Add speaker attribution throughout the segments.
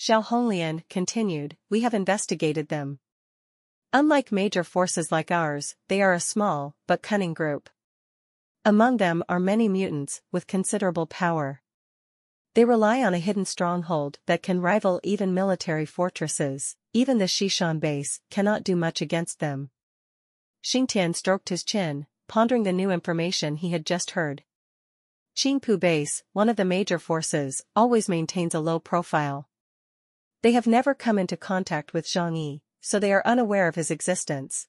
Speaker 1: Xiao Honglian continued, we have investigated them. Unlike major forces like ours, they are a small, but cunning group. Among them are many mutants, with considerable power. They rely on a hidden stronghold that can rival even military fortresses. Even the Shishan base cannot do much against them. Xingtian stroked his chin, pondering the new information he had just heard. Qingpu base, one of the major forces, always maintains a low profile. They have never come into contact with Zhang Yi, so they are unaware of his existence.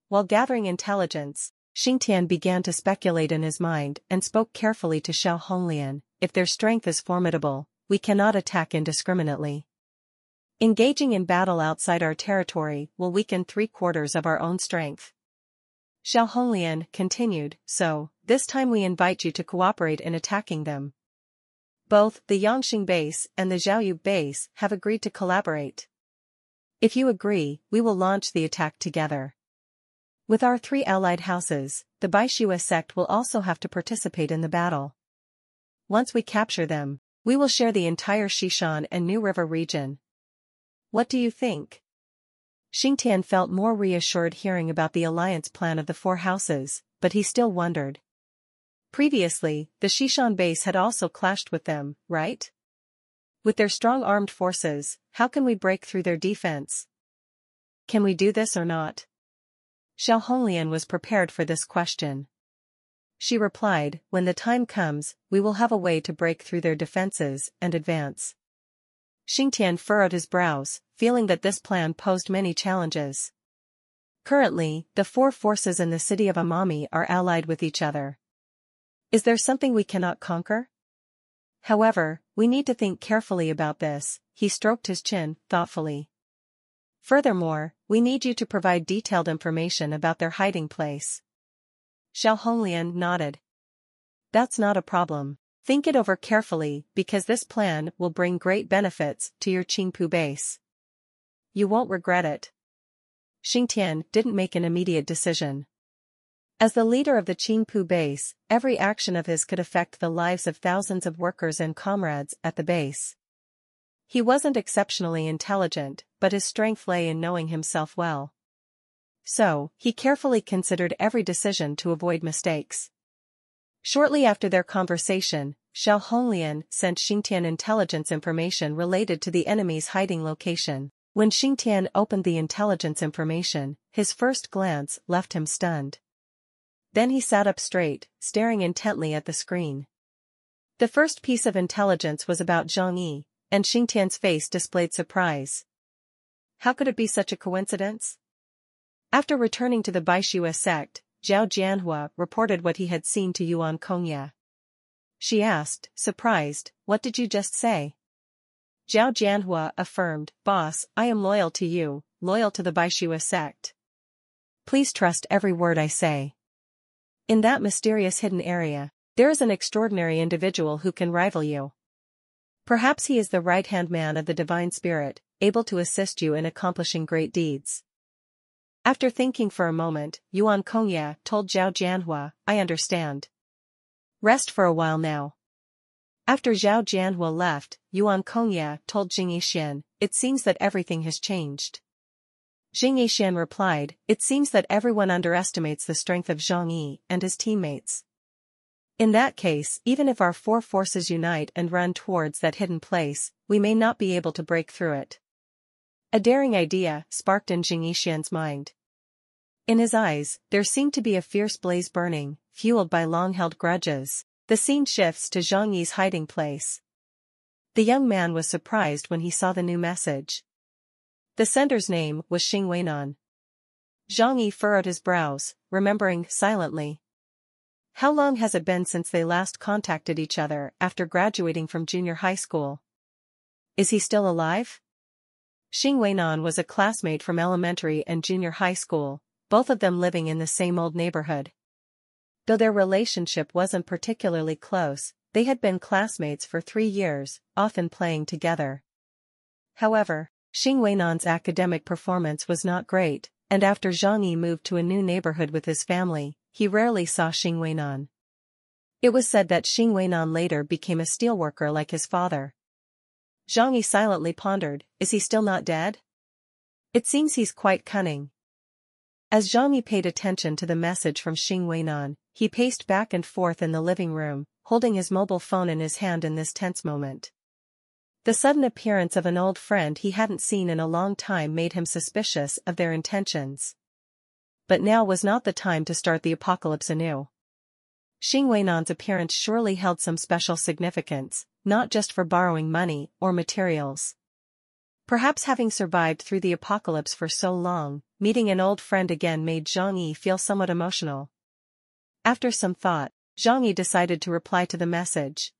Speaker 1: While gathering intelligence, Xingtian began to speculate in his mind and spoke carefully to Xiao Honglian, if their strength is formidable, we cannot attack indiscriminately. Engaging in battle outside our territory will weaken 3/4 of our own strength. Xiao Honglian continued, so, this time we invite you to cooperate in attacking them. Both the Yangxing base and the Zhaoyu base have agreed to collaborate. If you agree, we will launch the attack together. With our 3 allied houses, the Baishua sect will also have to participate in the battle. Once we capture them, we will share the entire Shishan and New River region. What do you think? Xingtian felt more reassured hearing about the alliance plan of the 4 houses, but he still wondered. Previously, the Shishan base had also clashed with them, right? With their strong armed forces, how can we break through their defense? Can we do this or not? Xiao Honglian was prepared for this question. She replied, when the time comes, we will have a way to break through their defenses and advance. Xingtian furrowed his brows, feeling that this plan posed many challenges. Currently, the 4 forces in the city of Amami are allied with each other. Is there something we cannot conquer? However, we need to think carefully about this, he stroked his chin, thoughtfully. Furthermore, we need you to provide detailed information about their hiding place. Xiao Honglian nodded. That's not a problem. Think it over carefully, because this plan will bring great benefits to your Qingpu base. You won't regret it. Xingtian didn't make an immediate decision. As the leader of the Qingpu base, every action of his could affect the lives of thousands of workers and comrades at the base. He wasn't exceptionally intelligent, but his strength lay in knowing himself well. So, he carefully considered every decision to avoid mistakes. Shortly after their conversation, Xiao Honglian sent Xingtian intelligence information related to the enemy's hiding location. When Xingtian opened the intelligence information, his first glance left him stunned. Then he sat up straight, staring intently at the screen. The first piece of intelligence was about Zhang Yi, and Xingtian's face displayed surprise. How could it be such a coincidence? After returning to the Baishua sect, Zhao Jianhua reported what he had seen to Yuan Kongya. She asked, surprised, what did you just say? Zhao Jianhua affirmed, boss, I am loyal to you, loyal to the Baishua sect. Please trust every word I say. In that mysterious hidden area, there is an extraordinary individual who can rival you. Perhaps he is the right-hand man of the divine spirit, able to assist you in accomplishing great deeds. After thinking for a moment, Yuan Kongya told Zhao Jianhua, I understand. Rest for a while now. After Zhao Jianhua left, Yuan Kongya told Jing Yixian, it seems that everything has changed. Jing Yixian replied, it seems that everyone underestimates the strength of Zhang Yi and his teammates. In that case, even if our 4 forces unite and run towards that hidden place, we may not be able to break through it. A daring idea sparked in Jing Yixian's mind. In his eyes, there seemed to be a fierce blaze burning, fueled by long-held grudges. The scene shifts to Zhang Yi's hiding place. The young man was surprised when he saw the new message. The sender's name was Xing Weinan. Zhang Yi furrowed his brows, remembering silently. How long has it been since they last contacted each other after graduating from junior high school? Is he still alive? Xing Weinan was a classmate from elementary and junior high school, both of them living in the same old neighborhood. Though their relationship wasn't particularly close, they had been classmates for 3 years, often playing together. However, Xing Weinan's academic performance was not great, and after Zhang Yi moved to a new neighborhood with his family, he rarely saw Xing Weinan. It was said that Xing Weinan later became a steelworker like his father. Zhang Yi silently pondered, is he still not dead? It seems he's quite cunning. As Zhang Yi paid attention to the message from Xing Weinan, he paced back and forth in the living room, holding his mobile phone in his hand in this tense moment. The sudden appearance of an old friend he hadn't seen in a long time made him suspicious of their intentions. But now was not the time to start the apocalypse anew. Xing Weinan's appearance surely held some special significance, not just for borrowing money or materials. Perhaps having survived through the apocalypse for so long, meeting an old friend again made Zhang Yi feel somewhat emotional. After some thought, Zhang Yi decided to reply to the message.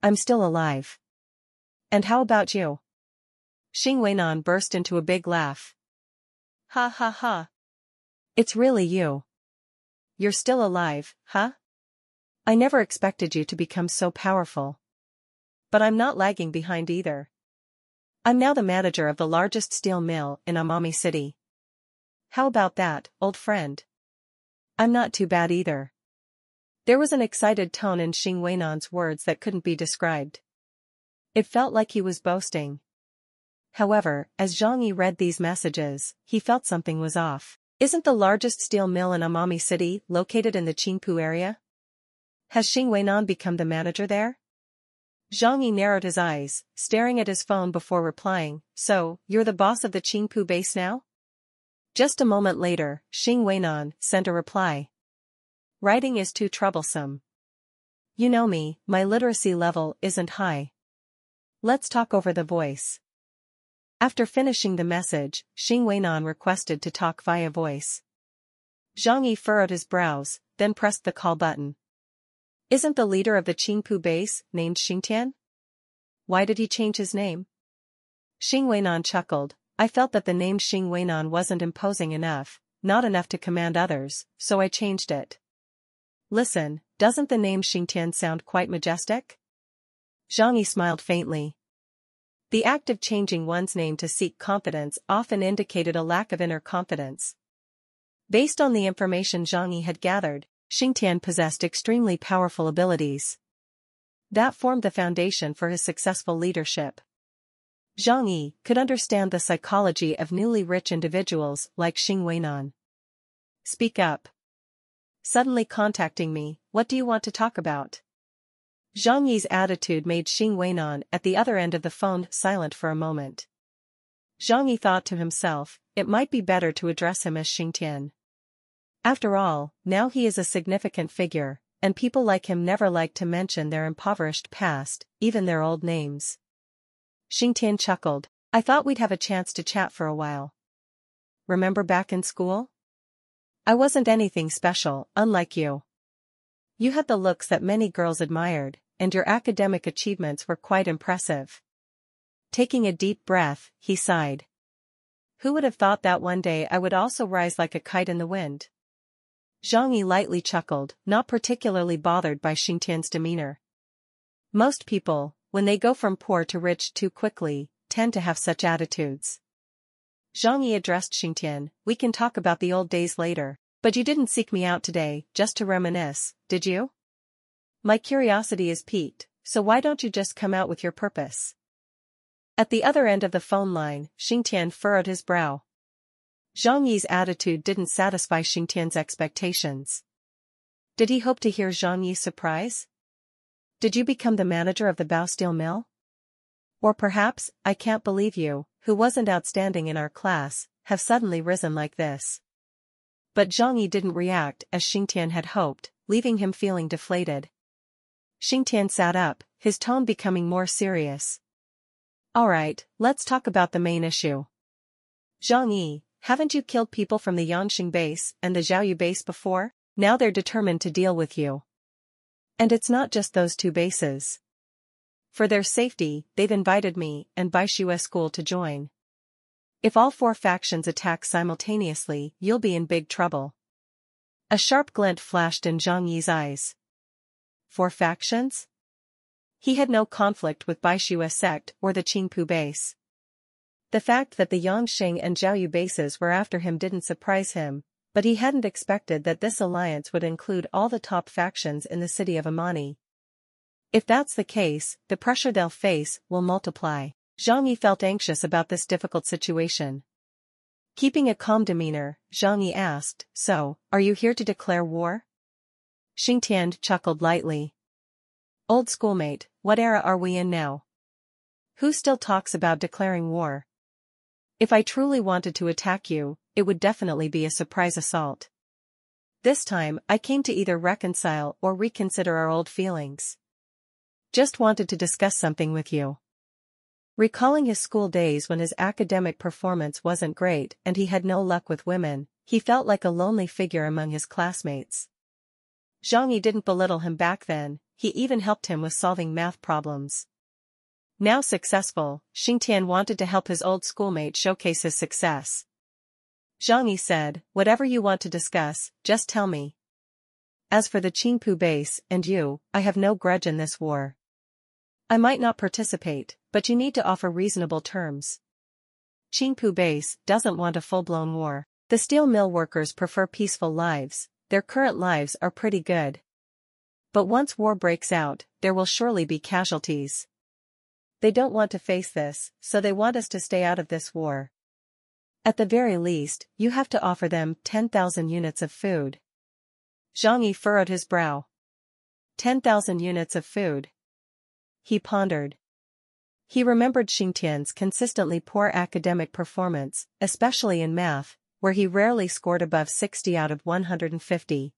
Speaker 1: I'm still alive. And how about you? Xing Weinan burst into a big laugh. Ha ha ha. It's really you. You're still alive, huh? I never expected you to become so powerful. But I'm not lagging behind either. I'm now the manager of the largest steel mill in Amami City. How about that, old friend? I'm not too bad either. There was an excited tone in Xing Weinan's words that couldn't be described. It felt like he was boasting. However, as Zhang Yi read these messages, he felt something was off. Isn't the largest steel mill in Amami City located in the Qingpu area? Has Xing Weinan become the manager there? Zhang Yi narrowed his eyes, staring at his phone before replying, so, you're the boss of the Qingpu base now? Just a moment later, Xing Weinan sent a reply. Writing is too troublesome. You know me, my literacy level isn't high. Let's talk over the voice. After finishing the message, Xing Weinan requested to talk via voice. Zhang Yi furrowed his brows, then pressed the call button. Isn't the leader of the Qingpu base named Xingtian? Why did he change his name? Xing Weinan chuckled. I felt that the name Xing Weinan wasn't imposing enough, not enough to command others, so I changed it. Listen, doesn't the name Xingtian sound quite majestic? Zhang Yi smiled faintly. The act of changing one's name to seek confidence often indicated a lack of inner confidence. Based on the information Zhang Yi had gathered, Xingtian possessed extremely powerful abilities. That formed the foundation for his successful leadership. Zhang Yi could understand the psychology of newly rich individuals like Xing Weinan. Speak up. Suddenly contacting me, what do you want to talk about? Zhang Yi's attitude made Xing Weinan at the other end of the phone silent for a moment. Zhang Yi thought to himself, it might be better to address him as Xingtian. After all, now he is a significant figure, and people like him never like to mention their impoverished past, even their old names. Xingtian chuckled. I thought we'd have a chance to chat for a while. Remember back in school? I wasn't anything special, unlike you. You had the looks that many girls admired, and your academic achievements were quite impressive. Taking a deep breath, he sighed. Who would have thought that one day I would also rise like a kite in the wind? Zhang Yi lightly chuckled, not particularly bothered by Xingtian's demeanor. Most people, when they go from poor to rich too quickly, tend to have such attitudes. Zhang Yi addressed Xingtian, we can talk about the old days later, but you didn't seek me out today, just to reminisce, did you? My curiosity is piqued, so why don't you just come out with your purpose? At the other end of the phone line, Xingtian furrowed his brow. Zhang Yi's attitude didn't satisfy Xingtian's expectations. Did he hope to hear Zhang Yi's surprise? Did you become the manager of the Bao Steel Mill? Or perhaps, I can't believe you, who wasn't outstanding in our class, have suddenly risen like this. But Zhang Yi didn't react as Xingtian had hoped, leaving him feeling deflated. Xingtian sat up, his tone becoming more serious. Alright, let's talk about the main issue. Zhang Yi, haven't you killed people from the Yangqing base and the Zhaoyu base before? Now they're determined to deal with you. And it's not just those two bases. For their safety, they've invited me and Baishue School to join. If all four factions attack simultaneously, you'll be in big trouble. A sharp glint flashed in Zhang Yi's eyes. 4 factions? He had no conflict with Baishue sect or the Qingpu base. The fact that the Yangqing and Zhaoyu bases were after him didn't surprise him, but he hadn't expected that this alliance would include all the top factions in the city of Amani. If that's the case, the pressure they'll face will multiply. Zhang Yi felt anxious about this difficult situation. Keeping a calm demeanor, Zhang Yi asked, "So, are you here to declare war?" Xingtian chuckled lightly. "Old schoolmate, what era are we in now? Who still talks about declaring war? If I truly wanted to attack you, it would definitely be a surprise assault. This time, I came to either reconcile or reconsider our old feelings. Just wanted to discuss something with you." Recalling his school days when his academic performance wasn't great and he had no luck with women, he felt like a lonely figure among his classmates. Zhang Yi didn't belittle him back then, he even helped him with solving math problems. Now successful, Xingtian wanted to help his old schoolmate showcase his success. Zhang Yi said, "Whatever you want to discuss, just tell me. As for the Qingpu base and you, I have no grudge in this war. I might not participate, but you need to offer reasonable terms. Qingpu base doesn't want a full-blown war. The steel mill workers prefer peaceful lives, their current lives are pretty good. But once war breaks out, there will surely be casualties. They don't want to face this, so they want us to stay out of this war. At the very least, you have to offer them 10,000 units of food." Zhang Yi furrowed his brow. 10,000 units of food. He pondered. He remembered Xingtian's consistently poor academic performance, especially in math, where he rarely scored above 60 out of 150.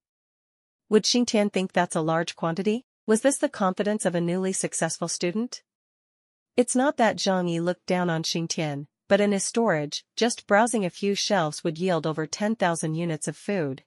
Speaker 1: Would Xingtian think that's a large quantity? Was this the confidence of a newly successful student? It's not that Zhang Yi looked down on Xingtian, but in his storage, just browsing a few shelves would yield over 10,000 units of food.